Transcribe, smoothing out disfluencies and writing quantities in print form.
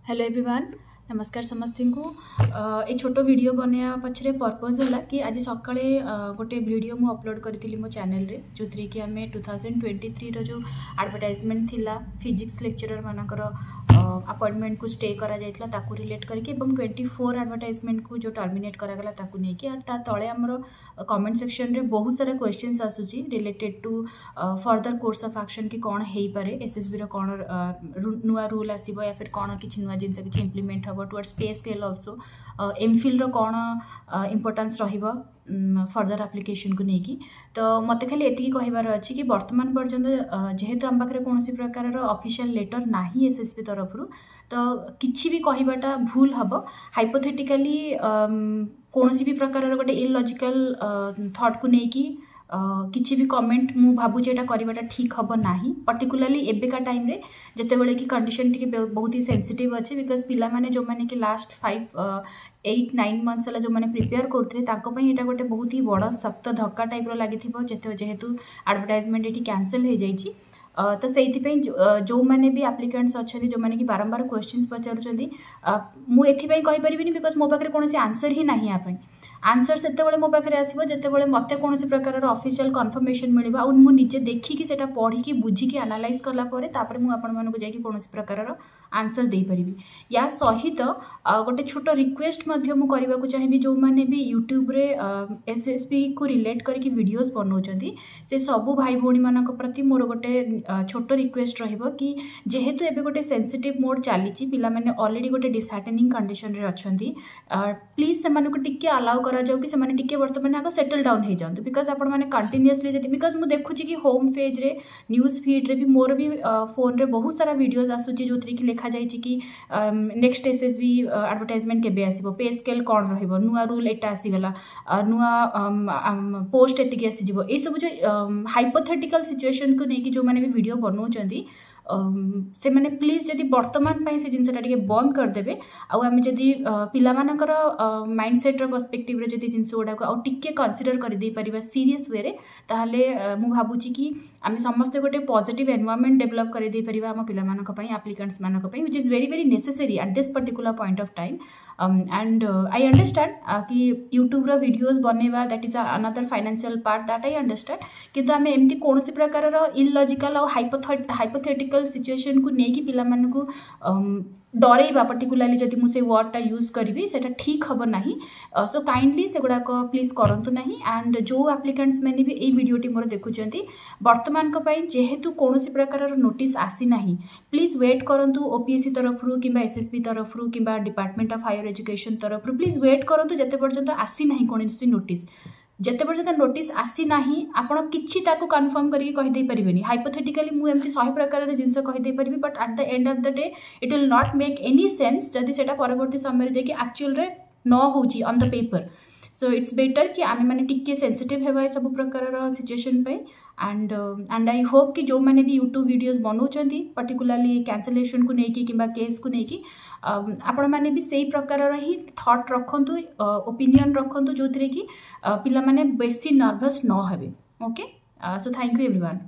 Hello everyone नमस्कार समस्त को ये छोट वीडियो बनया पछरे पर्पज है कि आज सकाळे गोटे वीडियो मु अपलोड करी मो चैनल रे जो थी कि आम 2023 जो एडवर्टाइजमेंट थिला फिजिक्स लेक्चरर मानकर अपॉइंटमेंट को स्टे करा जायतला ताकू रिलेट करके 24 एडवर्टाइजमेंट को जो टर्मिनेट करागला ताकू नहीं कि ता तले आमर कमेंट सेक्शन रे बहुत सारा क्वेश्चंस आसुची related to further course of action कि कौन हो पारे एसएसबी रो कौन नुआ रूल आसीबो या फिर कौन किछि नुआ जिंस किछि इंप्लीमेंट हबो टुवर्ड्स पे स्केल आल्सो एमफिल रो कौन इंपोर्टेंस रहिबो फर्दर एप्लिकेशन को लेकिन तो मत खाली एति कहबार अच्छी कि वर्तमान पर्यंत जेहेतु आम पाखे कौन प्रकार ऑफिशियल लेटर नाही एसएसबी तरफ तो किछि भी कहबाटा भूल हम हाइपोथेटिकली कौन भी प्रकार गोटे इलॉजिकल थॉट को लेकिन किसी भी कमेंट मु भावुचे एटा करवाटा ठीक हम ना पर्टिकुलरली एबेका टाइम रे जेतेबेले कि कंडीशन टी बहुत ही सेंसिटिव अच्छे बिकज पिला माने जो माने कि लास्ट 8-9 मंथ्स जो मैंने प्रिपेयर करते यहाँ गोटे बहुत ही बड़ सख्त धक्का टाइप लगी जेहेतु एडवर्टाइजमेंट ये कैंसल हो जाइए तो से जो मैंने भी एप्लिकेंट्स अच्छा जो मैंने कि बारंबार क्वेश्चंस पचारुँच मुझे कहीपरि बिकज मो पाखे कौन आंसर ही ना यहाँ आंसर से मो पाखे आसो जितेबाला मत कौन प्रकार ऑफिशियल कन्फर्मेशन मिल मुझे देखिकी से पढ़ी बुझिकी एनालाइज कलापर मुझे कौन प्रकार आंसर दे पारि या सहित गोटे छोट रिक्वेस्ट करने को चाहिए जो मैंने भी यूट्यूब रे एसएसबी को रिलेट करके वीडियोस बनाऊँ से सबू भाई भौणी मान प्रति मोर गोटे छोट रिक्वेस्ट रहिबो कि जेहेतु एबे गोटे सेंसिटिव मोड चली पिला माने ऑलरेडी गोटे डिसहार्टनिंग कंडीशन रे अछंती प्लीज से माने को टिके अलाउ करा जाऊ कि से माने टिके वर्तमान आगे सेटल डाउन हो जातु बिकज आपण माने कंटिन्यूअसली जति बिकज मु देखुची कि होम पेज रे न्यूज फीड रे भी मोर भी फोन रे बहुत सारा वीडियोस आसुची जो कि लिखा जाइछि कि नेक्स्ट एसएसबी एडवर्टाइजमेंट केबे आसीबो पे स्केल कोन रहइबो नुआ रूल एटा आसी गला नुआ पोस्ट एतिके आसी जिवो ए सब जो हाइपोथेटिकल सिचुएशन को नेकी जो माने भी वीडियो बनाऊँच से मैंने प्लीज जदि वर्तमान से जिनसा टे बंद करदे आम जदि पिला माइंडसेट पर्सपेक्टिव रे जदि जिनस गुड़ाक टिके कनसीडर कर सीरीयस वे रे ताहले मु भाबुची कि आम समस्ते गोटे पॉजिटिव एनवायरनमेंट डेवलप कर दे परिबा हम पिला मानक पई एप्लिकेंट्स मानक पई which is very very necessary at this particular point of time and I understand कि यूट्यूब रो वीडियोस बनेवा that is another financial part that I understand किंतु आम एमती कौन प्रकार इलॉजिकल और हाइपोथेटिकल सिचुएशन को लेकिन पिला मानन को डरइबा पर्टिकुलरली जदि मुझे वर्डटा यूज करी से ठीक हम ना सो काइंडली से गुड़ाक प्लीज करंतु नहीं एंड जो एप्लिकेंट्स मैंने भी ये वीडियोटी मोर देखुंत वर्तमान जेहेतु कौन प्रकार नोटिस आसी ना प्लीज वेट करंतु ओपीएससी तरफ कि एसएसबी तरफ कि डिपार्टमेंट ऑफ हायर एजुकेशन तरफ प्लीज वेट करंतु जते पर्यंत आसी ना कौन नोटिस जिते पर्यटन नोटिस आसी ना आपण किछि ताको कन्फर्म करके कहीदे पारे हाइपोथेटिकली मुझे एमती 100 प्रकार जिनस कहीदे पारि but at the end of the day it will not make any sense जदि सेटा परवर्ती समय जाकि एक्चुअल रे न होची on the paper so it's better कि आमे माने टिके सेंसिटिव हेबा सब प्रकार सिचुएशन पे एंड आई होप कि जो मैंने भी यूट्यूब वीडियोस बनाऊँच पर्टिकुलरली कैंसलेशन को लेकिन कि केस को लेकिन आपण मैंने भी सही प्रकार ही थॉट रखंतु ओपिनियन रखंतु जो थी कि पिला माने बेसी नर्वस न हेबे okay so thank you everyone.